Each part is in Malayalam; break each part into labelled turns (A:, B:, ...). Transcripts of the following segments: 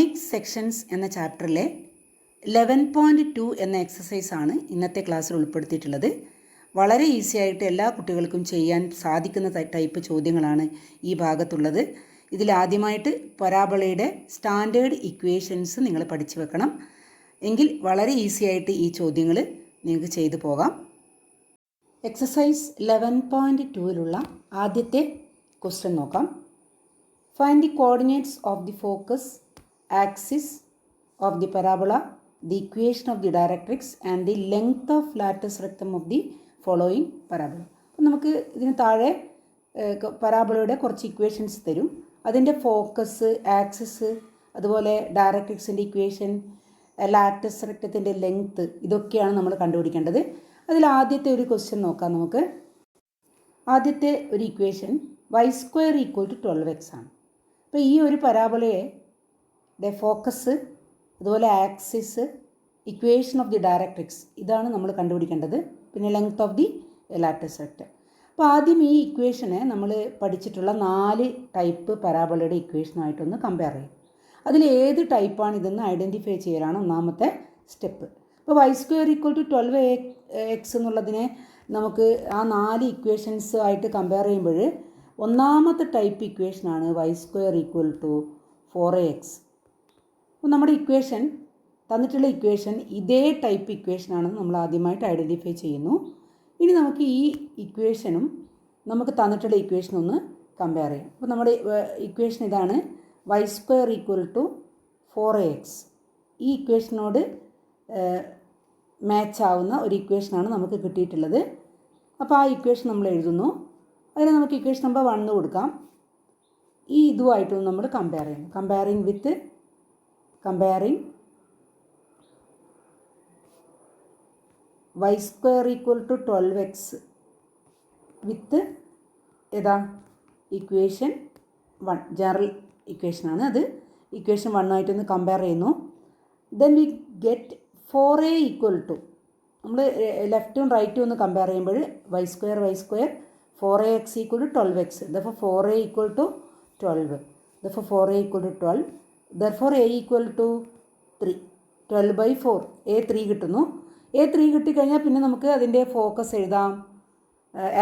A: കോണിക് സെക്ഷൻസ് എന്ന ചാപ്റ്ററിലെ 11.2 എന്ന എക്സസൈസാണ് ഇന്നത്തെ ക്ലാസ്സിൽ ഉൾപ്പെടുത്തിയിട്ടുള്ളത്. വളരെ ഈസി ആയിട്ട് എല്ലാ കുട്ടികൾക്കും ചെയ്യാൻ സാധിക്കുന്ന ടൈപ്പ് ചോദ്യങ്ങളാണ് ഈ ഭാഗത്തുള്ളത്. ഇതിലാദ്യമായിട്ട് പരാബോളയുടെ സ്റ്റാൻഡേർഡ് ഇക്വേഷൻസ് നിങ്ങൾ പഠിച്ചു വെക്കണം. എങ്കിൽ വളരെ ഈസി ആയിട്ട് ഈ ചോദ്യങ്ങൾ നിങ്ങൾക്ക് ചെയ്തു പോകാം. എക്സസൈസ് 11.2ലുള്ള ആദ്യത്തെ ക്വസ്റ്റ്യൻ നോക്കാം. Find the coordinates of the focus axis of the parabola, the equation of the directrix and the length of latus rectum of the following parabola. അപ്പോൾ നമുക്ക് ഇതിന് താഴെ പരാബോളയുടെ കുറച്ച് ഇക്വേഷൻസ് തരും. അതിൻ്റെ ഫോക്കസ്, ആക്സിസ്, അതുപോലെ ഡയറക്ട്രിക്സിൻ്റെ ഇക്വേഷൻ, ലാറ്റസ് റെക്റ്റത്തിൻ്റെ ലെങ്ത്ത്, ഇതൊക്കെയാണ് നമ്മൾ കണ്ടുപിടിക്കേണ്ടത്. അതിൽ ആദ്യത്തെ ഒരു ക്വസ്റ്റ്യൻ നോക്കാം നമുക്ക്. ആദ്യത്തെ ഒരു ഇക്വേഷൻ y² = 12x ആണ്. അപ്പോൾ ഈ ഒരു പരാബോളയെ ഫോക്കസ്, അതുപോലെ axis, equation of the directrix, ഇതാണ് നമ്മൾ കണ്ടുപിടിക്കേണ്ടത്. പിന്നെ length of the latus rectum. അപ്പോൾ ആദ്യം ഈ ഇക്വേഷനെ നമ്മൾ പഠിച്ചിട്ടുള്ള 4 ടൈപ്പ് പരാബോളയുടെ ഇക്വേഷനായിട്ടൊന്ന് കമ്പയർ ചെയ്യും. അതിൽ ഏത് ടൈപ്പാണ് ഇതെന്ന് ഐഡൻറ്റിഫൈ ചെയ്യലാണ് ഒന്നാമത്തെ സ്റ്റെപ്പ്. അപ്പോൾ y² = 12x എന്നുള്ളതിനെ നമുക്ക് ആ 4 ഇക്വേഷൻസ് ആയിട്ട് കമ്പയർ ചെയ്യുമ്പോൾ ഒന്നാമത്തെ ടൈപ്പ് ഇക്വേഷനാണ് y² = 4ax. അപ്പോൾ നമ്മുടെ ഇക്വേഷൻ, തന്നിട്ടുള്ള ഇക്വേഷൻ ഇതേ ടൈപ്പ് ഇക്വേഷനാണെന്ന് നമ്മൾ ആദ്യമായിട്ട് ഐഡൻറ്റിഫൈ ചെയ്യുന്നു. ഇനി നമുക്ക് ഈ ഇക്വേഷനും നമുക്ക് തന്നിട്ടുള്ള ഇക്വേഷനും ഒന്ന് കമ്പയർ ചെയ്യാം. അപ്പോൾ നമ്മുടെ ഇക്വേഷൻ ഇതാണ്, y² = 4ax. ഈ ഇക്വേഷനോട് മാച്ച് ആവുന്ന ഒരു ഇക്വേഷനാണ് നമുക്ക് കിട്ടിയിട്ടുള്ളത്. അപ്പോൾ ആ ഇക്വേഷൻ നമ്മൾ എഴുതുന്നു. അതിന് നമുക്ക് ഇക്വേഷൻ നമ്പർ 1 കൊടുക്കാം. ഈ ഇതുമായിട്ടൊന്ന് നമ്മൾ കമ്പയർ ചെയ്യുന്നു. comparing y² = 12x വിത്ത് ഏതാ ഇക്വേഷൻ 1, ജനറൽ ഇക്വേഷനാണ് അത്. ഇക്വേഷൻ 1 ആയിട്ടൊന്ന് കമ്പയർ ചെയ്യുന്നു. ദെൻ വി ഗെറ്റ് 4a = നമ്മൾ ലെഫ്റ്റും റൈറ്റും ഒന്ന് കമ്പയർ ചെയ്യുമ്പോൾ y² 4ax = 12x. therefore 4a = 12. therefore 4a = 12. therefore a = 3. 12/4 a 3 കിട്ടുന്നു. a 3 കിട്ടിക്കഴിഞ്ഞാൽ പിന്നെ നമുക്ക് അതിൻ്റെ ഫോക്കസ് എഴുതാം,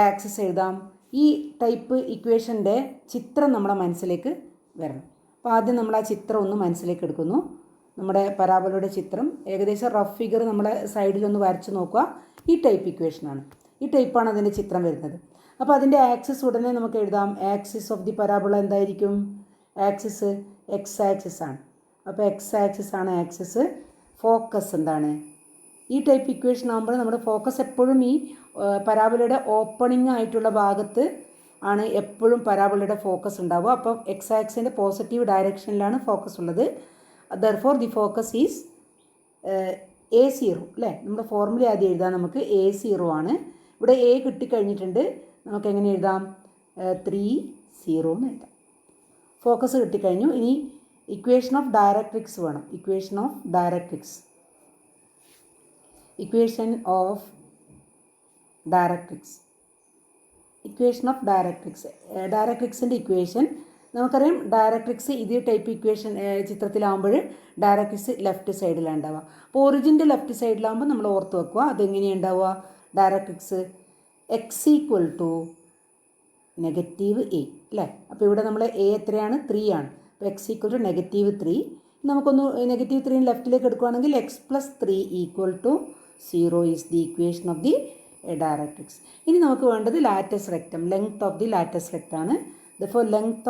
A: ആക്സിസ് എഴുതാം. ഈ ടൈപ്പ് ഇക്വേഷൻ്റെ ചിത്രം നമ്മുടെ മനസ്സിലേക്ക് വരണം. അപ്പോൾ ആദ്യം നമ്മൾ ആ ചിത്രം ഒന്ന് മനസ്സിലേക്ക് എടുക്കുന്നു. നമ്മുടെ പരാബോളയുടെ ചിത്രം ഏകദേശം റഫ് ഫിഗർ നമ്മുടെ സൈഡിലൊന്ന് വരച്ച് നോക്കുക. ഈ ടൈപ്പ് ഇക്വേഷനാണ്, ഈ ടൈപ്പാണ് അതിൻ്റെ ചിത്രം വരുന്നത്. അപ്പോൾ അതിൻ്റെ ആക്സിസ് ഉടനെ നമുക്ക് എഴുതാം. ആക്സിസ് ഓഫ് ദി പരാബോള എന്തായിരിക്കും? ആക്സിസ് എക്സ് ആക്സിസ് ആണ്. അപ്പോൾ എക്സ് ആക്സിസ് ആണ് ആക്സിസ്. ഫോക്കസ് എന്താണ്? ഈ ടൈപ്പ് ഇക്വേഷൻ ആകുമ്പോൾ നമ്മുടെ ഫോക്കസ് എപ്പോഴും ഈ പരാബോളയുടെ ഓപ്പണിംഗ് ആയിട്ടുള്ള ഭാഗത്ത് ആണ് എപ്പോഴും പരാബോളയുടെ ഫോക്കസ് ഉണ്ടാവുക. അപ്പോൾ എക്സ് ആക്സിൻ്റെ പോസിറ്റീവ് ഡയറക്ഷനിലാണ് ഫോക്കസ് ഉള്ളത്. therefore the focus is a0 അല്ലേ? നമ്മുടെ ഫോർമുല ആദ്യം എഴുതാം. നമുക്ക് a0 ആണ്. ഇവിടെ a കിട്ടിക്കഴിഞ്ഞിട്ടുണ്ട്. നമുക്ക് എങ്ങനെ എഴുതാം? 3 എന്ന് എഴുതാം. ഫോക്കസ് കിട്ടിക്കഴിഞ്ഞു. ഇനി ഇക്വേഷൻ ഓഫ് ഡയറക്ട്രിക്സ് വേണം. ഇക്വേഷൻ ഓഫ് ഡയറക്ട്രിക്സ് ഡയറക്ട്രിക്സിൻ്റെ ഇക്വേഷൻ നമുക്കറിയാം. ഡയറക്ട്രിക്സ് ഇത് ടൈപ്പ് ഇക്വേഷൻ ചിത്രത്തിലാകുമ്പോൾ ഡയറക്ട്രിക്സ് ലെഫ്റ്റ് സൈഡിലാണ് ഉണ്ടാവുക. അപ്പോൾ ഒറിജിൻ്റെ ലെഫ്റ്റ് സൈഡിലാകുമ്പോൾ നമ്മൾ ഓർത്ത് വെക്കുക. അതെങ്ങനെയാണ് ഉണ്ടാവുക? ഡയറക്ട്രിക്സ് x = -a അല്ലേ? അപ്പോൾ ഇവിടെ നമ്മൾ a എത്രയാണ്? 3 ആണ്. അപ്പോൾ x = -3. നമുക്കൊന്ന് -3 ലെഫ്റ്റിലേക്ക് എടുക്കുകയാണെങ്കിൽ x + 3 = 0 is the equation of the directrix. ഇനി നമുക്ക് വേണ്ടത് latus rectum, length of the latus rectum ആണ്. therefore length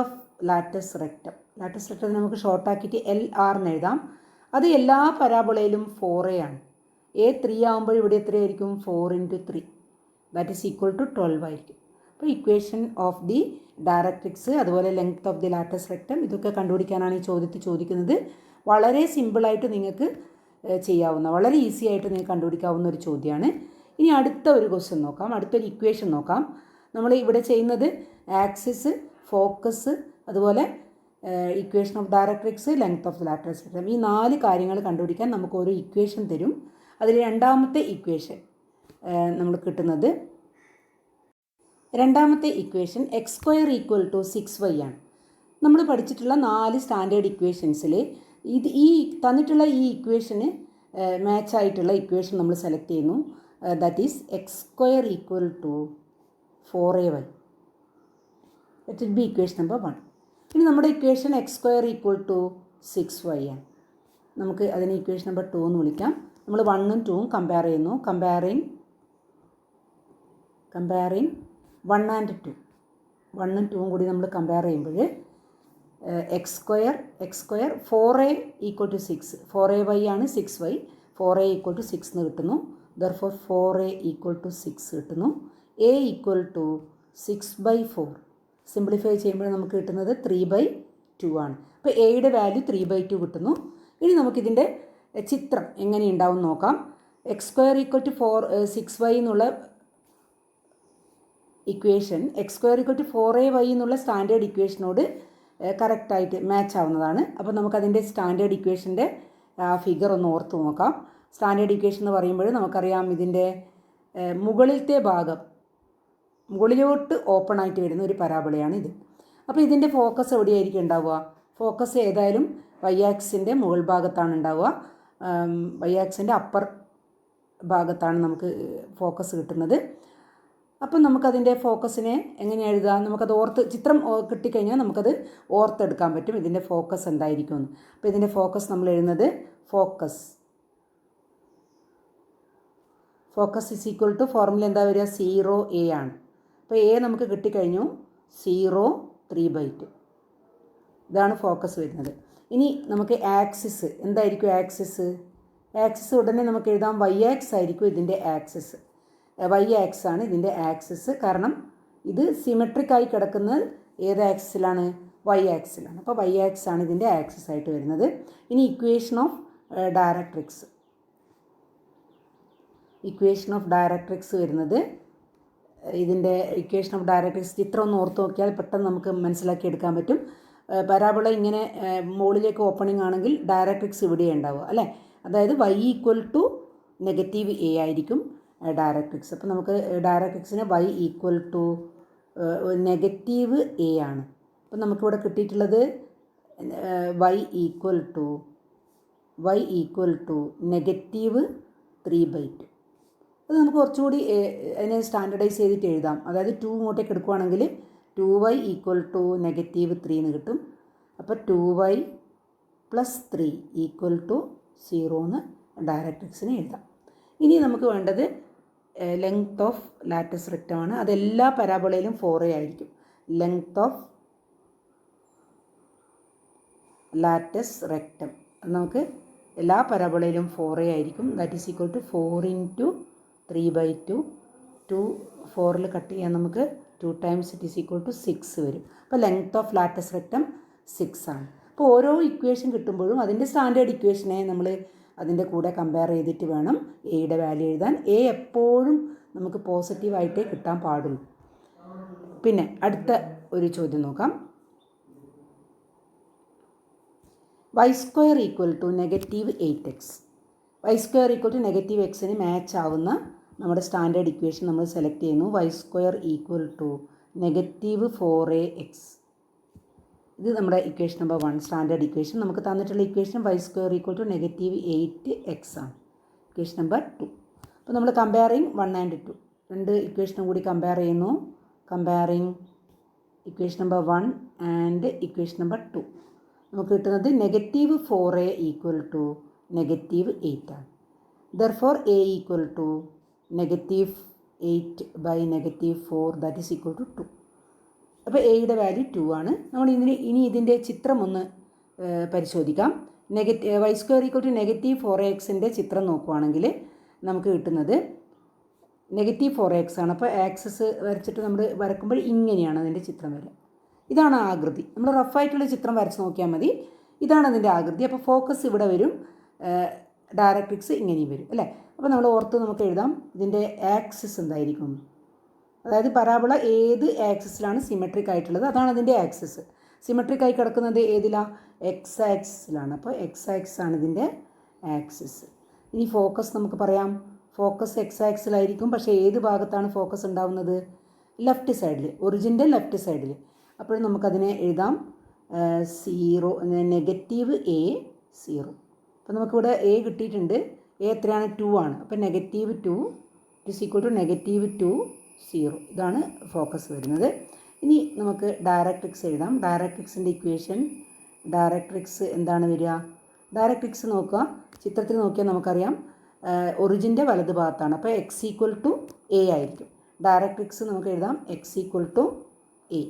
A: of latus rectum നമുക്ക് ഷോർട്ടാക്കിയിട്ട് LR എന്ന് എഴുതാം. അത് എല്ലാ പരാബോളയിലും 4a ആണ്. a 3 ആകുമ്പോൾ ഇവിടെ എത്രയായിരിക്കും? 4 × 3 ദാറ്റ് ഈസ് ഈക്വൽ ടു 12 ആയിരിക്കും. അപ്പോൾ ഇക്വേഷൻ ഓഫ് ദി ഡയറക്ട്രിക്സ്, അതുപോലെ length of the latus rectum, ഇതൊക്കെ കണ്ടുപിടിക്കാനാണ് ഈ ചോദ്യത്തിൽ ചോദിക്കുന്നത്. വളരെ സിമ്പിളായിട്ട് നിങ്ങൾക്ക് ചെയ്യാവുന്ന, വളരെ ഈസി ആയിട്ട് നിങ്ങൾക്ക് കണ്ടുപിടിക്കാവുന്ന ഒരു ചോദ്യമാണ്. ഇനി അടുത്ത ഒരു ക്വസ്റ്റ്യൻ നോക്കാം. അടുത്തൊരു ഇക്വേഷൻ നോക്കാം. നമ്മൾ ഇവിടെ ചെയ്യുന്നത് ആക്സിസ്, ഫോക്കസ്, അതുപോലെ equation of directrix, length of the latus rectum, ഈ 4 കാര്യങ്ങൾ കണ്ടുപിടിക്കാൻ നമുക്ക് ഒരു ഇക്വേഷൻ തരും. അതിൽ രണ്ടാമത്തെ ഇക്വേഷൻ നമ്മൾ കിട്ടുന്നത് രണ്ടാമത്തെ equation x square equal to 6y ആണ്. നമ്മൾ പഠിച്ചിട്ടുള്ള 4 സ്റ്റാൻഡേർഡ് ഇക്വേഷൻസിൽ ഈ തന്നിട്ടുള്ള ഈ ഇക്വേഷന് മാച്ചായിട്ടുള്ള ഇക്വേഷൻ നമ്മൾ സെലക്ട് ചെയ്യുന്നു. That is x square equal to 4ay. That will be equation number 1. ഇനി നമ്മുടെ equation x square equal to 6y ആണ്. നമുക്ക് അതിനെ ഇക്വേഷൻ നമ്പർ 2 എന്ന് വിളിക്കാം. നമ്മൾ 1ഉം 2ഉം കമ്പയർ ചെയ്യുന്നു. Comparing 1 and 2. 1ഉം 2ഉം കൂടി നമ്മൾ കമ്പയർ ചെയ്യുമ്പോൾ X square 4a equal to 6. 4ay ആണ് 6y. 4a ഈക്വൽ ടു 6 എന്ന് കിട്ടുന്നു. ദർഫോർ 4a ഈക്വൽ ടു 6 കിട്ടുന്നു. a equal to 6/4. സിംപ്ലിഫൈ ചെയ്യുമ്പോൾ നമുക്ക് കിട്ടുന്നത് 3/2 ആണ്. അപ്പോൾ എയുടെ വാല്യൂ 3/2 കിട്ടുന്നു. ഇനി നമുക്കിതിൻ്റെ ചിത്രം എങ്ങനെയുണ്ടാവും നോക്കാം. X square equal to 6y എന്നുള്ള equation x square equal to 4ay എന്നുള്ള സ്റ്റാൻഡേർഡ് ഇക്വേഷനോട് കറക്റ്റായിട്ട് മാച്ച് ആവുന്നതാണ്. അപ്പോൾ നമുക്കതിൻ്റെ സ്റ്റാൻഡേർഡ് ഇക്വേഷൻ്റെ ഫിഗർ ഒന്ന് ഓർത്ത് നോക്കാം. സ്റ്റാൻഡേർഡ് ഇക്വേഷൻ എന്ന് പറയുമ്പോൾ നമുക്കറിയാം ഇതിൻ്റെ മുകളിലത്തെ ഭാഗം മുകളിലോട്ട് ഓപ്പൺ ആയിട്ട് വരുന്ന ഒരു പരാബോളയാണ് ഇത്. അപ്പോൾ ഇതിൻ്റെ ഫോക്കസ് എവിടെയായിരിക്കും ഉണ്ടാവുക? ഫോക്കസ് ഏതായാലും വൈ ആക്സിൻ്റെ മുകൾ ഭാഗത്താണ് ഉണ്ടാവുക. വൈ ആക്സിൻ്റെ അപ്പർ ഭാഗത്താണ് നമുക്ക് ഫോക്കസ് കിട്ടുന്നത്. അപ്പം നമുക്കതിൻ്റെ ഫോക്കസിനെ എങ്ങനെ എഴുതാം? നമുക്കത് ചിത്രം കിട്ടിക്കഴിഞ്ഞാൽ നമുക്കത് ഓർത്തെടുക്കാൻ പറ്റും ഇതിൻ്റെ ഫോക്കസ് എന്തായിരിക്കുമെന്ന്. അപ്പോൾ ഇതിൻ്റെ ഫോക്കസ് നമ്മൾ എഴുതുന്നത് focus is equal to formula എന്താ വരിക? 0a ആണ്. അപ്പോൾ a നമുക്ക് കിട്ടിക്കഴിഞ്ഞു. 0 3/2. ഇതാണ് ഫോക്കസ് വരുന്നത്. ഇനി നമുക്ക് ആക്സിസ് എന്തായിരിക്കും? ആക്സിസ് ഉടനെ നമുക്ക് എഴുതാം വൈ ആക്സ് ആയിരിക്കും ഇതിൻ്റെ ആക്സിസ്. വൈ ആക്സ് ആണ് ഇതിൻ്റെ ആക്സിസ്. കാരണം ഇത് സിമെട്രിക്കായി കിടക്കുന്നത് ഏത് ആക്സിസിലാണ്? വൈ ആക്സിസിലാണ്. അപ്പോൾ വൈ ആക്സ് ആണ് ഇതിൻ്റെ ആക്സിസ് ആയിട്ട് വരുന്നത്. ഇനി ഇക്വേഷൻ ഓഫ് ഡയറക്ട്രിക്സ് വരുന്നത് ഇതിൻ്റെ ഇക്വേഷൻ ഓഫ് ഡയറക്ട്രിക്സ് ചിത്രം ഒന്ന് ഓർത്ത് നോക്കിയാൽ പെട്ടെന്ന് നമുക്ക് മനസ്സിലാക്കി എടുക്കാൻ പറ്റും. പരാബോള ഇങ്ങനെ മുകളിലേക്ക് ഓപ്പണിംഗ് ആണെങ്കിൽ ഡയറക്ട്രിക്സ് ഇവിടെ ഉണ്ടാവുക അല്ലേ? അതായത് y ഈക്വൽ ടു -a ആയിരിക്കും ഡയറക്ട്രിക്സ്. അപ്പോൾ നമുക്ക് ഡയറക്ട്രിക്സിന് y ഈക്വൽ ടു -a ആണ്. അപ്പോൾ നമുക്കിവിടെ കിട്ടിയിട്ടുള്ളത് y ഈക്വൽ ടു -3/2. അത് നമുക്ക് കുറച്ചുകൂടി അതിനെ സ്റ്റാൻഡർഡൈസ് ചെയ്തിട്ട് എഴുതാം. അതായത് 2 ഇങ്ങോട്ടേക്ക് എടുക്കുകയാണെങ്കിൽ 2y ഈക്വൽ ടു -3 എന്ന് കിട്ടും. അപ്പോൾ 2y + 3 ഈക്വൽ ടു 0 എന്ന് ഡയറക്ട്രിക്സിന് എഴുതാം. ഇനി നമുക്ക് വേണ്ടത് ലെങ്ത് ഓഫ് ലാറ്റസ് റെക്റ്റം ആണ്. അതെല്ലാ പരാബോളയിലും 4a ആയിരിക്കും. ലെങ്ത് ഓഫ് ലാറ്റസ് റെക്റ്റം നമുക്ക് എല്ലാ പരാബോളയിലും 4a ആയിരിക്കും. That is equal to 4 × 3/2. 2 4ൽ കട്ട് ചെയ്യാൻ നമുക്ക് 2 times it is equal to 6 വരും. അപ്പോൾ ലെങ്ത് ഓഫ് ലാറ്റസ് റെക്റ്റം 6 ആണ്. അപ്പോൾ ഓരോ ഇക്വേഷൻ കിട്ടുമ്പോഴും അതിൻ്റെ സ്റ്റാൻഡേർഡ് ഇക്വേഷനെ നമ്മൾ അതിൻ്റെ കൂടെ കമ്പയർ ചെയ്തിട്ട് വേണം എയുടെ വാല്യൂ എഴുതാൻ. എ എപ്പോഴും നമുക്ക് പോസിറ്റീവായിട്ടേ കിട്ടാൻ പാടുള്ളൂ. പിന്നെ അടുത്ത ഒരു ചോദ്യം നോക്കാം. y² equal to -8x. y² equal to -xന് മാച്ച് ആവുന്ന നമ്മുടെ സ്റ്റാൻഡേർഡ് ഇക്വേഷൻ നമ്മൾ സെലക്ട് ചെയ്യുന്നു. y² equal to -4ax. ഇത് നമ്മുടെ ഇക്വേഷൻ നമ്പർ 1 സ്റ്റാൻഡേർഡ് ഇക്വേഷൻ. നമുക്ക് തന്നിട്ടുള്ള equation y² equal to -8x ആണ്. Equation number 2. അപ്പോൾ നമ്മൾ കമ്പയറിങ് 1 and 2 രണ്ട് ഇക്വേഷനും കൂടി കമ്പയർ ചെയ്യുന്നു. Comparing equation number 1 and equation number 2 നമുക്ക് കിട്ടുന്നത് -4a ഈക്വൽ ടു -8 ആണ്. Therefore a equal to -8/-4 that is equal to 2. അപ്പോൾ എയുടെ വാല്യൂ 2 ആണ്. നമ്മൾ ഇനി ഇതിൻ്റെ ചിത്രം ഒന്ന് പരിശോധിക്കാം. y² ഈക്വൽ ടു -4ax ചിത്രം നോക്കുവാണെങ്കിൽ നമുക്ക് കിട്ടുന്നത് -4ax ആണ്. അപ്പോൾ ആക്സസ് വരച്ചിട്ട് നമ്മൾ വരക്കുമ്പോൾ ഇങ്ങനെയാണ് അതിൻ്റെ ചിത്രം വരിക. ഇതാണ് ആകൃതി. നമ്മൾ റഫായിട്ടുള്ള ചിത്രം വരച്ച് നോക്കിയാൽ മതി. ഇതാണ് അതിൻ്റെ ആകൃതി. അപ്പോൾ ഫോക്കസ് ഇവിടെ വരും, ഡയറക്ട്രിക്സ് ഇങ്ങനെയും വരും അല്ലേ? അപ്പോൾ നമ്മൾ ഓർത്ത് നമുക്ക് എഴുതാം ഇതിൻ്റെ ആക്സിസ് എന്തായിരിക്കും. അതായത് പരാബോള ഏത് ആക്സിസിലാണ് സിമെട്രിക് ആയിട്ടുള്ളത് അതാണ് അതിൻ്റെ ആക്സിസ്. സിമെട്രിക് ആയി കിടക്കുന്നത് ഏതിലാണ്? എക്സ് ആക്സിസിലാണ്. അപ്പോൾ എക്സ് ആക്സിസ് ആണ് ഇതിൻ്റെ ആക്സിസ്. ഇനി ഫോക്കസ് നമുക്ക് പറയാം. ഫോക്കസ് എക്സ് ആക്സിലായിരിക്കും. പക്ഷേ ഏത് ഭാഗത്താണ് ഫോക്കസ് ഉണ്ടാവുന്നത്? ലെഫ്റ്റ് സൈഡിൽ, ഒറിജിൻ്റെ ലെഫ്റ്റ് സൈഡിൽ. അപ്പോൾ നമുക്കതിനെ എഴുതാം 0 നെഗറ്റീവ് A 0. അപ്പോൾ നമുക്കിവിടെ A കിട്ടിയിട്ടുണ്ട്. A എത്രയാണ്? 2 ആണ്. അപ്പോൾ -2 ഇറ്റ് ഈസ് ഈക്വൽ ടു -2 0. ഇതാണ് ഫോക്കസ് വരുന്നത്. ഇനി നമുക്ക് ഡയറക്ട്രിക്സ് എഴുതാം. ഡയറക്ട്രിക്സിൻ്റെ ഇക്വേഷൻ, ഡയറക്ട്രിക്സ് എന്താണ് വരിക? ഡയറക്ട്രിക്സ് നോക്കുക, ചിത്രത്തിൽ നോക്കിയാൽ നമുക്കറിയാം ഒറിജിൻ്റെ വലത് ഭാഗത്താണ്. അപ്പോൾ x = A ആയിരിക്കും. ഡയറക്ട്രിക്സ് നമുക്ക് എഴുതാം x = A.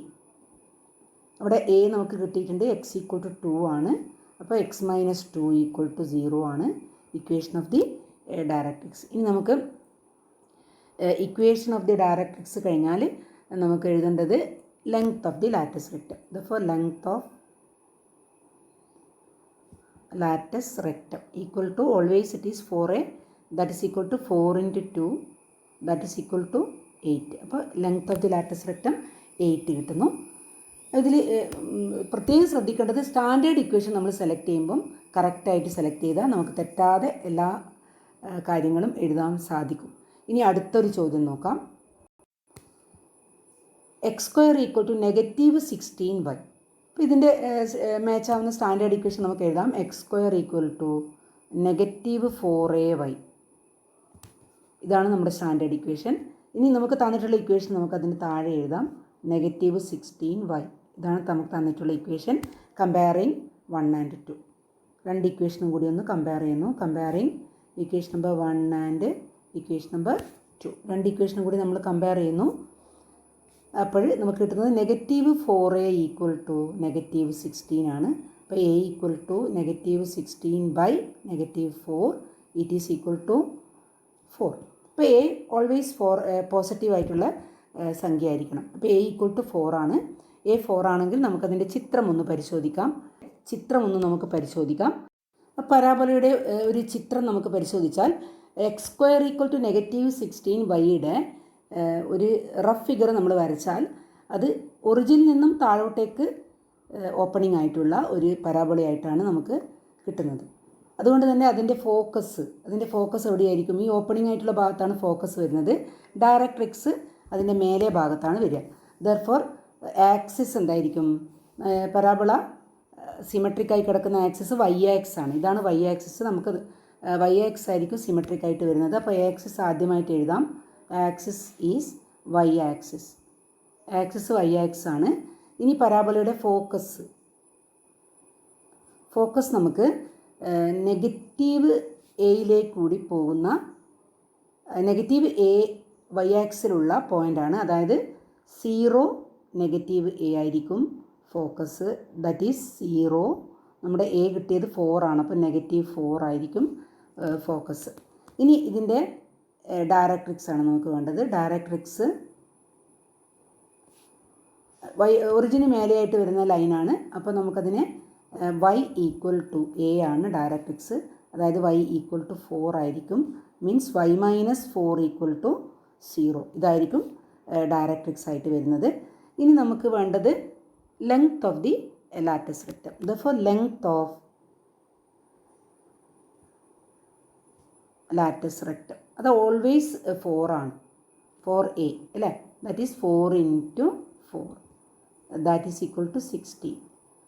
A: അവിടെ A നമുക്ക് കിട്ടിയിട്ടുണ്ട്, x = 2 ആണ്. അപ്പോൾ x - 2 = 0 ആണ് ഇക്വേഷൻ ഓഫ് ദി ഡയറക്ട്രിക്സ്. ഇനി നമുക്ക് ഇക്വേഷൻ ഓഫ് ദി ഡയറക്ട്രിക്സ് കഴിഞ്ഞാൽ നമുക്ക് എഴുതേണ്ടത് length of the latus rectum. Therefore length of lattice rectum equal to, always it is 4a, that is equal to 4 into 2, that is equal to 8. അപ്പോൾ length of the latus rectum 8 കിട്ടുന്നു. ഇതിൽ പ്രത്യേകം ശ്രദ്ധിക്കേണ്ടത് സ്റ്റാൻഡേർഡ് ഇക്വേഷൻ നമ്മൾ സെലക്ട് ചെയ്യുമ്പം കറക്റ്റായിട്ട് സെലക്ട് ചെയ്താൽ നമുക്ക് തെറ്റാതെ എല്ലാ കാര്യങ്ങളും എഴുതാൻ സാധിക്കും. ഇനി അടുത്തൊരു ചോദ്യം നോക്കാം. x² = -16y. അപ്പോൾ ഇതിൻ്റെ മാച്ചാവുന്ന സ്റ്റാൻഡേർഡ് ഇക്വേഷൻ നമുക്ക് എഴുതാം. x² = -4ay. ഇതാണ് നമ്മുടെ സ്റ്റാൻഡേർഡ് ഇക്വേഷൻ. ഇനി നമുക്ക് തന്നിട്ടുള്ള ഇക്വേഷൻ നമുക്കതിന് താഴെ എഴുതാം. -16y. ഇതാണ് നമുക്ക് തന്നിട്ടുള്ള ഇക്വേഷൻ. Comparing 1 and 2. രണ്ട് ഇക്വേഷനും കൂടി ഒന്ന് കമ്പയർ ചെയ്യുന്നു. Comparing equation number 1 and equation number 2. രണ്ട് ഇക്വേഷനും കൂടി നമ്മൾ കമ്പയർ ചെയ്യുന്നു. അപ്പോൾ നമുക്ക് കിട്ടുന്നത് -4a = -16 ആണ്. അപ്പോൾ a = -16/-4, it is equal to 4. അപ്പോൾ a ഓൾവേസ് പോസിറ്റീവ് ആയിട്ടുള്ള സംഖ്യ ആയിരിക്കണം. അപ്പോൾ a = 4 ആണ്. a 4 ആണെങ്കിൽ നമുക്കതിൻ്റെ ചിത്രം ഒന്ന് പരിശോധിക്കാം. പരാബോളയുടെ ഒരു ചിത്രം നമുക്ക് പരിശോധിച്ചാൽ x² = -16y ഒരു റഫ് ഫിഗർ നമ്മൾ വരച്ചാൽ അത് ഒറിജിനിൽ നിന്നും താഴോട്ടേക്ക് ഓപ്പണിംഗ് ആയിട്ടുള്ള ഒരു പരാബോളയായിട്ടാണ് നമുക്ക് കിട്ടുന്നത്. അതുകൊണ്ട് തന്നെ അതിൻ്റെ ഫോക്കസ് എവിടെയായിരിക്കും? ഈ ഓപ്പണിംഗ് ആയിട്ടുള്ള ഭാഗത്താണ് ഫോക്കസ് വരുന്നത്. ഡയറക്ട്രിക്സ് അതിൻ്റെ മേലെ ഭാഗത്താണ് വരിക. ദെർഫോർ ആക്സിസ് എന്തായിരിക്കും? പരാബോള സിമെട്രിക്കായി കിടക്കുന്ന ആക്സിസ് y ആക്സിസ് ആണ്. ഇതാണ് y ആക്സിസ്. നമുക്ക് y ആക്സിസ് ആയിരിക്കും സിമെട്രിക് ആയിട്ട് വരുന്നത്. അപ്പോൾ ആക്സിസ് ആദ്യമായിട്ട് എഴുതാം. Axis is y axis. Axis y axis ആണ്. ഇനി പരാബോളയുടെ ഫോക്കസ് നമുക്ക് നെഗറ്റീവ് എയിലേക്ക് കൂടി പോകുന്ന നെഗറ്റീവ് A y ആക്സിലുള്ള പോയിൻ്റാണ്. അതായത് 0 -a ആയിരിക്കും ഫോക്കസ്. That is 0. നമ്മുടെ A കിട്ടിയത് 4 ആണ്. അപ്പോൾ -4 ആയിരിക്കും ഫോക്കസ്. ഇനി ഇതിൻ്റെ ഡയറക്ട്രിക്സ് ആണ് നമുക്ക് വേണ്ടത്. ഡയറക്ട്രിക്സ് ഒറിജിന് മേലെയായിട്ട് വരുന്ന ലൈനാണ്. അപ്പോൾ നമുക്കതിനെ y = a ആണ് ഡയറക്ട്രിക്സ്. അതായത് y = 4 ആയിരിക്കും. Means y - 4 = 0. ഇതായിരിക്കും ഡയറക്ട്രിക്സ് ആയിട്ട് വരുന്നത്. ഇനി നമുക്ക് വേണ്ടത് length of the latus rectum. Therefore length of latus rectum അത് ഓൾവേസ് 4 ആണ്. 4a അല്ലേ? That is 4 into 4, that is equal to 16.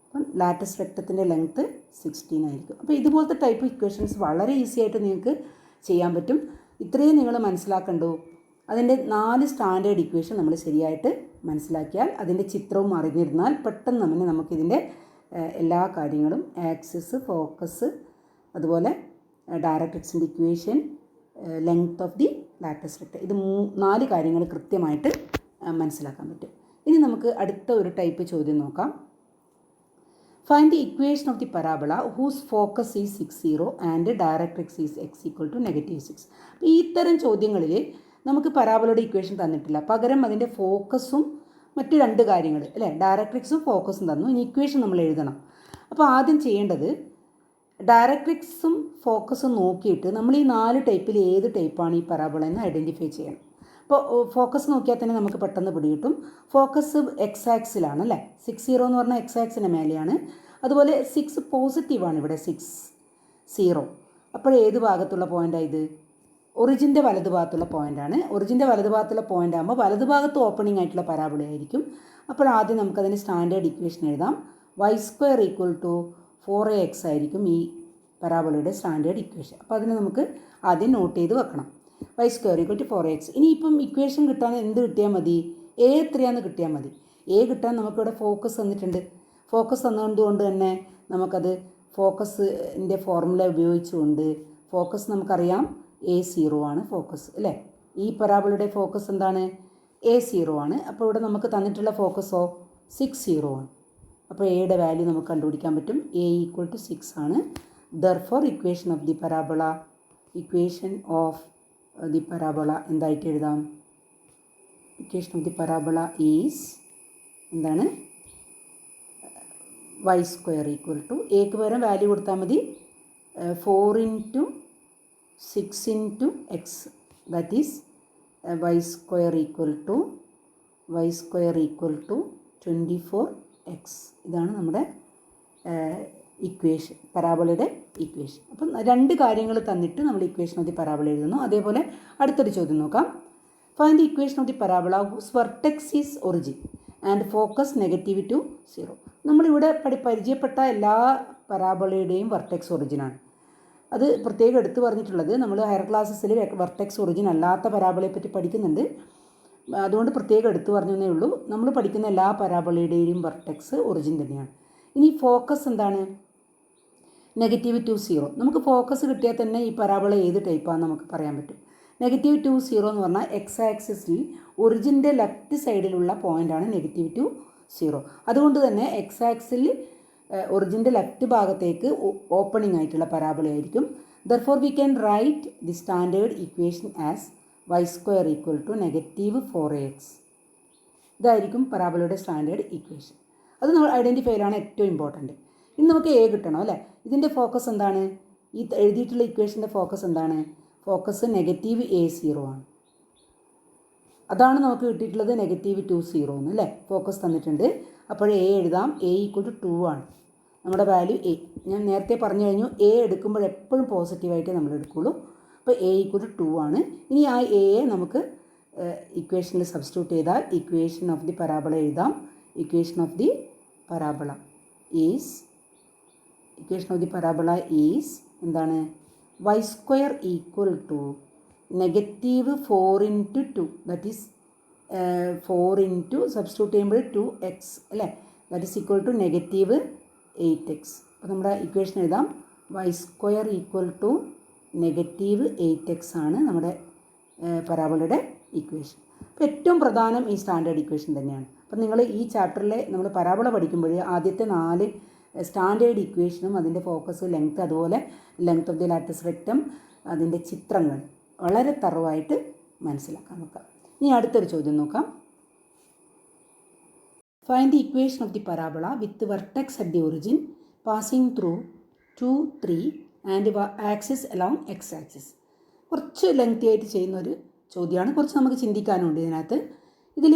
A: അപ്പം ലാറ്റിസ് റെക്റ്റത്തിൻ്റെ ലെങ്ത്ത് 16 ആയിരിക്കും. അപ്പോൾ ഇതുപോലത്തെ ടൈപ്പ് ഇക്വേഷൻസ് വളരെ ഈസി ആയിട്ട് നിങ്ങൾക്ക് ചെയ്യാൻ പറ്റും. ഇത്രയും നിങ്ങൾ മനസ്സിലാക്കണ്ടോ? അതിൻ്റെ 4 സ്റ്റാൻഡേർഡ് ഇക്വേഷൻ നമ്മൾ ശരിയായിട്ട് മനസ്സിലാക്കിയാൽ, അതിൻ്റെ ചിത്രവും അറിഞ്ഞിരുന്നാൽ പെട്ടെന്ന് തന്നെ നമുക്കിതിൻ്റെ എല്ലാ കാര്യങ്ങളും, ആക്സിസ്, ഫോക്കസ്, അതുപോലെ ഡയറക്ട്രിക്സിൻ്റെ equation, length of the latus rectum, ഇത് 4 കാര്യങ്ങൾ കൃത്യമായിട്ട് മനസ്സിലാക്കാൻ പറ്റും. ഇനി നമുക്ക് അടുത്ത ഒരു ടൈപ്പ് ചോദ്യം നോക്കാം. Find the equation of the parabola whose focus is 60 and directrix is x = -6. അപ്പോൾ ഈ ഇത്തരം ചോദ്യങ്ങളിൽ നമുക്ക് പരാബോളയുടെ ഇക്വേഷൻ തന്നിട്ടില്ല, പകരം അതിൻ്റെ ഫോക്കസും മറ്റ് 2 കാര്യങ്ങൾ അല്ലേ, ഡയറക്ട്രിക്സും ഫോക്കസും തന്നു. ഇനി ഇക്വേഷൻ നമ്മൾ എഴുതണം. അപ്പോൾ ആദ്യം ചെയ്യേണ്ടത് ഡയറക്ട്രിക്സും ഫോക്കസും നോക്കിയിട്ട് നമ്മൾ ഈ 4 ടൈപ്പിൽ ഏത് ടൈപ്പാണ് ഈ പരാബോള എന്ന് ഐഡൻറ്റിഫൈ ചെയ്യണം. അപ്പോൾ ഫോക്കസ് നോക്കിയാൽ തന്നെ നമുക്ക് പെട്ടെന്ന് പിടികിട്ടും. ഫോക്കസ് x ആക്സിലാണ് അല്ലേ, 60 എന്ന് പറഞ്ഞാൽ x ആക്സിന് മേലെയാണ്. അതുപോലെ 6 പോസിറ്റീവാണ്, ഇവിടെ 6 0. അപ്പോൾ ഏത് ഭാഗത്തുള്ള പോയിൻ്റാണ് ഇത്? ഒറിജിൻ്റെ വലതുഭാഗത്തുള്ള പോയിൻ്റാണ്. ഒറിജിൻ്റെ വലതുഭാഗത്തുള്ള പോയിൻ്റ് ആകുമ്പോൾ വലതുഭാഗത്ത് ഓപ്പണിംഗ് ആയിട്ടുള്ള പരാബോള ആയിരിക്കും. അപ്പോൾ ആദ്യം നമുക്കതിന് സ്റ്റാൻഡേർഡ് ഇക്വേഷൻ എഴുതാം. y² = 4ax ആയിരിക്കും ഈ പരാബോളയുടെ സ്റ്റാൻഡേർഡ് ഇക്വേഷൻ. അപ്പോൾ അതിന് നമുക്ക് ആദ്യം നോട്ട് ചെയ്ത് വെക്കണം. y² = 4ax. ഇനിയിപ്പം ഇക്വേഷൻ കിട്ടാൻ എന്ത് കിട്ടിയാൽ മതി? a എത്രയാണെന്ന് കിട്ടിയാൽ മതി. a കിട്ടാൻ നമുക്കിവിടെ ഫോക്കസ് തന്നിട്ടുണ്ട്. ഫോക്കസ് തന്നതുകൊണ്ട് തന്നെ നമുക്കത് ഫോക്കസിൻ്റെ ഫോർമുല ഉപയോഗിച്ചുകൊണ്ട് ഫോക്കസ് നമുക്കറിയാം a0 ആണ് ഫോക്കസ് അല്ലേ. ഈ പരാബോളയുടെ ഫോക്കസ് എന്താണ്? a0 ആണ്. അപ്പോൾ ഇവിടെ നമുക്ക് തന്നിട്ടുള്ള ഫോക്കസോ 6 ആണ്. അപ്പോൾ എയുടെ വാല്യൂ നമുക്ക് കണ്ടുപിടിക്കാൻ പറ്റും. a = 6 ആണ്. Therefore equation of the parabola എന്തായിട്ട് എഴുതാം? Equation of the parabola is എന്താണ്? y² = എക്ക് പകരം വാല്യൂ കൊടുത്താൽ മതി. 4 × 6 × x, that is y² = 24x. ഇതാണ് നമ്മുടെ ഇക്വേഷൻ, പരാബോളയുടെ ഇക്വേഷൻ. അപ്പം രണ്ട് കാര്യങ്ങൾ തന്നിട്ട് നമ്മൾ ഇക്വേഷൻ ഓഫ് ദി പരാബോള എഴുതുന്നു. അതേപോലെ അടുത്തൊരു ചോദ്യം നോക്കാം. Find the equation of the parabola whose vertex is origin and focus -2, 0. നമ്മളിവിടെ പരിചയപ്പെട്ട എല്ലാ പരാബോളയുടെയും വെർട്ടെക്സ് ഒറിജിനാണ്. അത് പ്രത്യേകം എടുത്തു പറഞ്ഞിട്ടുള്ളത് നമ്മൾ ഹയർ ക്ലാസ്സസിൽ വെർട്ടെക്സ് ഒറിജിൻ അല്ലാത്ത പരാബോളയെ പറ്റി പഠിക്കുന്നുണ്ട്. അതുകൊണ്ട് പ്രത്യേകം എടുത്തു പറഞ്ഞതേ ഉള്ളൂ. നമ്മൾ പഠിക്കുന്ന എല്ലാ പരാബോളയുടെയും വെർട്ടെക്സ് ഒറിജിൻ തന്നെയാണ്. ഇനി ഫോക്കസ് എന്താണ്? -2, 0. നമുക്ക് ഫോക്കസ് കിട്ടിയാൽ തന്നെ ഈ പരാബോള ഏത് ടൈപ്പാണെന്ന് നമുക്ക് പറയാൻ പറ്റും. -2, 0 എന്ന് പറഞ്ഞാൽ എക്സ് ആക്സിസിൽ ഒറിജിൻ്റെ ലെഫ്റ്റ് സൈഡിലുള്ള പോയിൻ്റാണ് -2, 0. അതുകൊണ്ട് തന്നെ എക്സ് ആക്സിൽ ഒറിജിൻ്റെ ലെഫ്റ്റ് ഭാഗത്തേക്ക് ഓപ്പണിംഗ് ആയിട്ടുള്ള പരാബോളയായിരിക്കും. Therefore we can write the standard equation as y² = -4ax. ഇതായിരിക്കും പരാബോളയുടെ സ്റ്റാൻഡേർഡ് ഇക്വേഷൻ. അത് നമ്മൾ ഐഡൻറ്റിഫൈ ചെയ്യലാണ് ഏറ്റവും ഇമ്പോർട്ടൻറ്റ്. ഇനി നമുക്ക് a കിട്ടണം അല്ലേ. ഇതിൻ്റെ ഫോക്കസ് എന്താണ്? ഈ എഴുതിയിട്ടുള്ള ഇക്വേഷൻ്റെ ഫോക്കസ് എന്താണ്? ഫോക്കസ് -a0 ആണ്. അതാണ് നമുക്ക് കിട്ടിയിട്ടുള്ളത് -2, 0 എന്ന് അല്ലേ. ഫോക്കസ് തന്നിട്ടുണ്ട്. അപ്പോൾ a എഴുതാം. a = 2 ആണ് നമ്മുടെ വാല്യൂ a. ഞാൻ നേരത്തെ പറഞ്ഞു കഴിഞ്ഞു a എടുക്കുമ്പോൾ എപ്പോഴും പോസിറ്റീവായിട്ടേ നമ്മൾ എടുക്കുകയുള്ളൂ. അപ്പോൾ a = 2 ആണ്. ഇനി ആ എയെ നമുക്ക് ഇക്വേഷനിൽ സബ്സ്റ്റിറ്റ്യൂട്ട് ചെയ്താൽ ഇക്വേഷൻ ഓഫ് ദി പരാബോള എഴുതാം. Equation of the parabola is എന്താണ്? y² = -4 × 2, that is 4 × സബ്സ്റ്റിറ്റ്യൂട്ട് ചെയ്യുമ്പോൾ 2x അല്ലേ. That is equal to -8x. അപ്പോൾ നമ്മുടെ ഇക്വേഷൻ എഴുതാം. y² = -8x ആണ് നമ്മുടെ പരാബോളയുടെ ഇക്വേഷൻ. അപ്പോൾ ഏറ്റവും പ്രധാനം ഈ സ്റ്റാൻഡേർഡ് ഇക്വേഷൻ തന്നെയാണ്. അപ്പം നിങ്ങൾ ഈ ചാപ്റ്ററിലെ നമ്മൾ പരാബോള പഠിക്കുമ്പോൾ ആദ്യത്തെ 4 സ്റ്റാൻഡേർഡ് ഇക്വേഷനും അതിൻ്റെ ഫോക്കസ്, ലെങ്ത്, അതുപോലെ length of the latus rectum, അതിൻ്റെ ചിത്രങ്ങൾ വളരെ തറവായിട്ട് മനസ്സിലാക്കാൻ നോക്കാം. ഇനി അടുത്തൊരു ചോദ്യം നോക്കാം. Find the equation of the parabola with vertex at the origin passing through 2, 3 and axis along X axis. കുറച്ച് ലെങ്തി ആയിട്ട് ചെയ്യുന്നൊരു ചോദ്യമാണ്. കുറച്ച് നമുക്ക് ചിന്തിക്കാനുണ്ട് ഇതിനകത്ത്. ഇതിൽ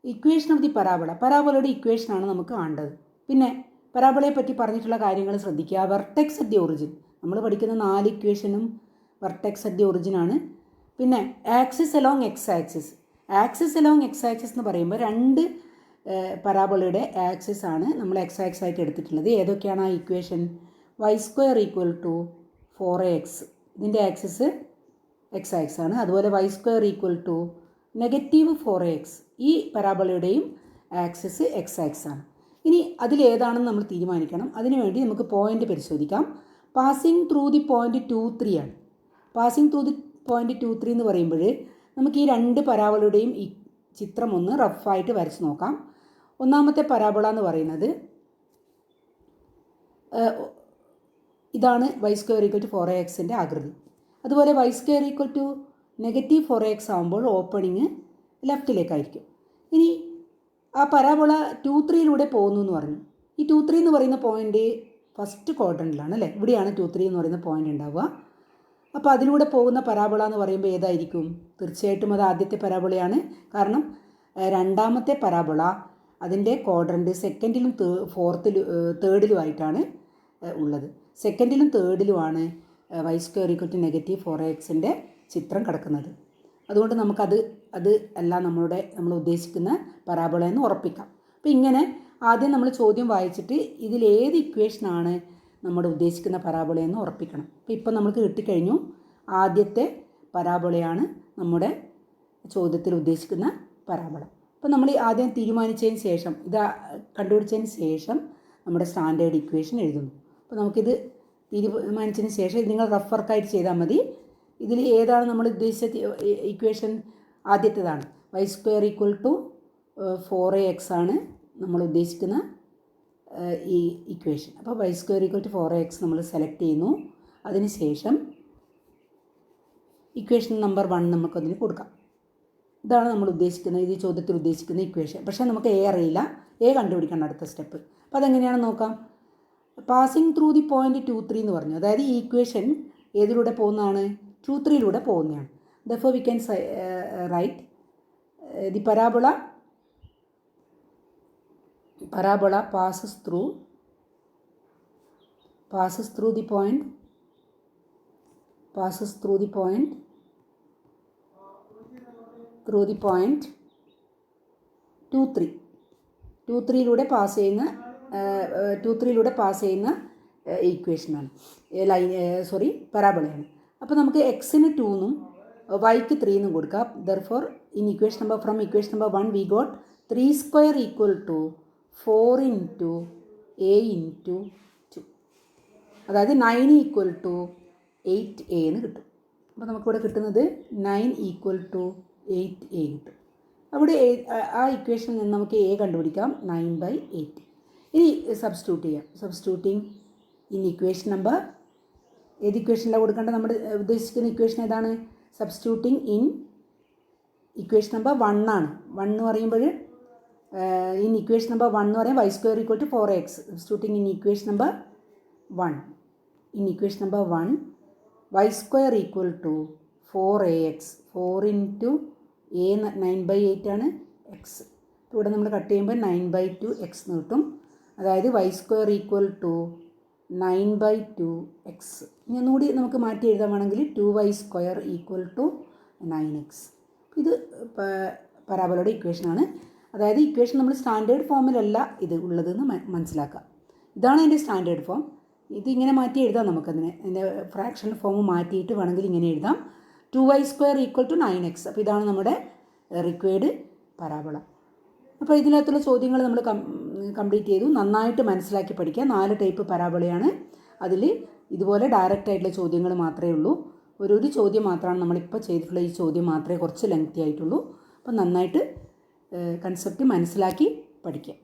A: ഇക്വേഷൻ ഓഫ് ദി പരാബോളയുടെ ഇക്വേഷനാണ് നമുക്ക് കാണേണ്ടത്. പിന്നെ പരാബോളയെ പറ്റി പറഞ്ഞിട്ടുള്ള കാര്യങ്ങൾ ശ്രദ്ധിക്കുക. വെർട്ടെക്സ് അറ്റ് ദി ഒറിജിൻ നമ്മൾ പഠിക്കുന്ന 4 ഇക്വേഷനും വെർട്ടെക്സ് അറ്റ് ദി ഒറിജിനാണ്. പിന്നെ ആക്സിസ് അലോങ് എക്സ് ആക്സിസ് എന്ന് പറയുമ്പോൾ 2 പരാബോളയുടെ ആക്സിസ് ആണ് നമ്മൾ എക്സ് ആക്സിസ് ആയിട്ട് എടുത്തിട്ടുള്ളത്. ഏതൊക്കെയാണ് ആ ഇക്വേഷൻ? y² = 4ax, ഇതിൻ്റെ ആക്സിസ് എക്സ് ആക്സിസ് ആണ്. അതുപോലെ y² = -4ax, ഈ പരാബോളയുടെയും ആക്സിസ് എക്സ് ആക്സിസ് ആണ്. ഇനി അതിലേതാണെന്ന് നമ്മൾ തീരുമാനിക്കണം. അതിനുവേണ്ടി നമുക്ക് പോയിൻ്റ് പരിശോധിക്കാം. പാസിംഗ് ത്രൂ ദി പോയിൻ്റ് 2, 3 ആണ്. പാസിംഗ് ത്രൂ ദി പോയിൻ്റ് 2, 3 എന്ന് പറയുമ്പോൾ നമുക്ക് ഈ 2 പരാബോളയുടെയും ഈ ചിത്രം ഒന്ന് റഫായിട്ട് വരച്ച് നോക്കാം. ഒന്നാമത്തെ പരാബോള എന്ന് പറയുന്നത് ഇതാണ് y² = 4ax ആകൃതി. അതുപോലെ y² = -4ax ആകുമ്പോൾ ഓപ്പണിങ് ലെഫ്റ്റിലേക്കായിരിക്കും. ഇനി ആ പരാബോള 2, 3 പോകുന്നു എന്ന് പറഞ്ഞു. ഈ 2, 3 എന്ന് പറയുന്ന പോയിൻ്റ് ഫസ്റ്റ് ക്വാഡ്രൻറ്റിലാണ് അല്ലേ. ഇവിടെയാണ് 2, 3 എന്ന് പറയുന്ന പോയിൻ്റ് ഉണ്ടാവുക. അപ്പോൾ അതിലൂടെ പോകുന്ന പരാബോള എന്ന് പറയുമ്പോൾ ഏതായിരിക്കും? തീർച്ചയായിട്ടും അത് ആദ്യത്തെ പരാബോളയാണ്. കാരണം രണ്ടാമത്തെ പരാബോള അതിൻ്റെ ക്വാഡ്രൻറ്റ് സെക്കൻഡിലും തേർഡിലുമായിട്ടാണ് ഉള്ളത്. സെക്കൻഡിലും തേർഡിലുമാണ് y² = -4ax ചിത്രം കിടക്കുന്നത്. അതുകൊണ്ട് നമുക്കത് അല്ല നമ്മൾ ഉദ്ദേശിക്കുന്ന പരാബോള എന്ന് ഉറപ്പിക്കാം. അപ്പോൾ ഇങ്ങനെ ആദ്യം നമ്മൾ ചോദ്യം വായിച്ചിട്ട് ഇതിലേത് ഇക്വേഷനാണ് നമ്മുടെ ഉദ്ദേശിക്കുന്ന പരാബോളയെന്ന് ഉറപ്പിക്കണം. അപ്പോൾ ഇപ്പം നമുക്ക് കിട്ടിക്കഴിഞ്ഞു ആദ്യത്തെ പരാബോളയാണ് നമ്മുടെ ചോദ്യത്തിൽ ഉദ്ദേശിക്കുന്ന പരാബോള. അപ്പോൾ നമ്മൾ ആദ്യം തീരുമാനിച്ചതിന് ശേഷം കണ്ടുപിടിച്ചതിന് ശേഷം നമ്മുടെ സ്റ്റാൻഡേർഡ് ഇക്വേഷൻ എഴുതുന്നു. അപ്പോൾ നമുക്കിത് തീരുമാനിച്ചതിന് ശേഷം നിങ്ങൾ റഫ് വർക്കായിട്ട് ചെയ്താൽ മതി. ഇതിൽ ഏതാണ് നമ്മൾ ഉദ്ദേശിച്ച ഇക്വേഷൻ? ആദ്യത്തേതാണ്. y² = 4ax ആണ് നമ്മൾ ഉദ്ദേശിക്കുന്ന ഈ ഇക്വേഷൻ. അപ്പോൾ y² = 4ax നമ്മൾ സെലക്ട് ചെയ്യുന്നു. അതിനുശേഷം ഇക്വേഷൻ നമ്പർ 1 നമുക്കതിന് കൊടുക്കാം. ഇതാണ് നമ്മൾ ഉദ്ദേശിക്കുന്നത്, ഈ ചോദ്യത്തിൽ ഉദ്ദേശിക്കുന്ന ഇക്വേഷൻ. പക്ഷേ നമുക്ക് എ അറിയില്ല, എ കണ്ടുപിടിക്കണം അടുത്ത സ്റ്റെപ്പ്. അപ്പോൾ അതെങ്ങനെയാണെന്ന് നോക്കാം. പാസിംഗ് ത്രൂ ദി പോയിന്റ് 2, 3 എന്ന് പറഞ്ഞു. അതായത് ഈ ഇക്വേഷൻ ഏതിലൂടെ പോകുന്നതാണ്? 2, 3 പോകുന്നതാണ്. Therefore we can write the parabola passes through the point 2, 3. 2, 3 pass ചെയ്യുന്ന ഈക്വേഷനാണ്, പരാബോളയാണ്. അപ്പോൾ നമുക്ക് എക്സിന് 2 എന്നും വൈക്ക് 3 എന്നും കൊടുക്കാം. Therefore equation number 1 we got 3² = 4 × a × 2. അതായത് 9 = 8a എന്ന് കിട്ടും. അപ്പോൾ നമുക്കിവിടെ കിട്ടുന്നത് 9 = 8a കിട്ടും. അവിടെ ആ ഇക്വേഷനിൽ നിന്ന് നമുക്ക് a കണ്ടുപിടിക്കാം, 9/8. ഇനി സബ്സ്റ്റിറ്റ്യൂട്ട് ചെയ്യാം. സബ്സ്റ്റിറ്റ്യൂട്ടിങ് ഇൻ ഇക്വേഷൻ നമ്പർ, ഏത് ഇക്വേഷനിലാണ് കൊടുക്കേണ്ടത്? നമ്മുടെ ഉദ്ദേശിക്കുന്ന ഇക്വേഷൻ ഏതാണ്? സബ്സ്റ്റിറ്റ്യൂട്ടിങ് ഇൻ ഇക്വേഷൻ നമ്പർ 1 ആണ്. 1 എന്ന് പറയുമ്പോൾ ഇൻ ഇക്വേഷൻ നമ്പർ 1 എന്ന് പറയുമ്പോൾ y² = 4ax. Substituting in equation number 1. In equation number 1 y² = 4ax. 4 × a 9/8 ആണ്, x. ഇവിടെ നമ്മൾ കട്ട് ചെയ്യുമ്പോൾ 9/2x എന്ന് കിട്ടും. അതായത് y² = 9/2x. ഇനി ഒന്നുകൂടി നമുക്ക് മാറ്റി എഴുതാമാണെങ്കിൽ 2y² = 9x. ഇത് പരാബോളയുടെ ഇക്വേഷനാണ്. അതായത് ഇക്വേഷൻ നമ്മൾ സ്റ്റാൻഡേർഡ് ഫോമിലല്ല ഇത് ഉള്ളതെന്ന് മനസ്സിലാക്കുക. ഇതാണ് അതിൻ്റെ സ്റ്റാൻഡേർഡ് ഫോം. ഇതിങ്ങനെ മാറ്റി എഴുതാം നമുക്കതിനെ. അതിൻ്റെ ഫ്രാക്ഷൻ ഫോം മാറ്റിയിട്ട് വേണമെങ്കിൽ ഇങ്ങനെ എഴുതാം, 2y² = 9x. അപ്പോൾ ഇതാണ് നമ്മുടെ റിക്വയർഡ് പരാബോള. അപ്പോൾ ഇതിനകത്തുള്ള ചോദ്യങ്ങൾ നമ്മൾ കംപ്ലീറ്റ് ചെയ്തു. നന്നായിട്ട് മനസ്സിലാക്കി പഠിക്കുക. 4 ടൈപ്പ് പരാബോളയാണ്. അതിൽ ഇതുപോലെ ഡയറക്റ്റ് ആയിട്ടുള്ള ചോദ്യങ്ങൾ മാത്രമേ ഉള്ളൂ. ഒരു ചോദ്യം മാത്രമാണ് നമ്മളിപ്പോൾ ചെയ്തിട്ടുള്ള ഈ ചോദ്യം മാത്രമേ കുറച്ച് ലെങ്തി ആയിട്ടുള്ളൂ. അപ്പോൾ നന്നായിട്ട് കൺസെപ്റ്റ് മനസ്സിലാക്കി പഠിക്കുക.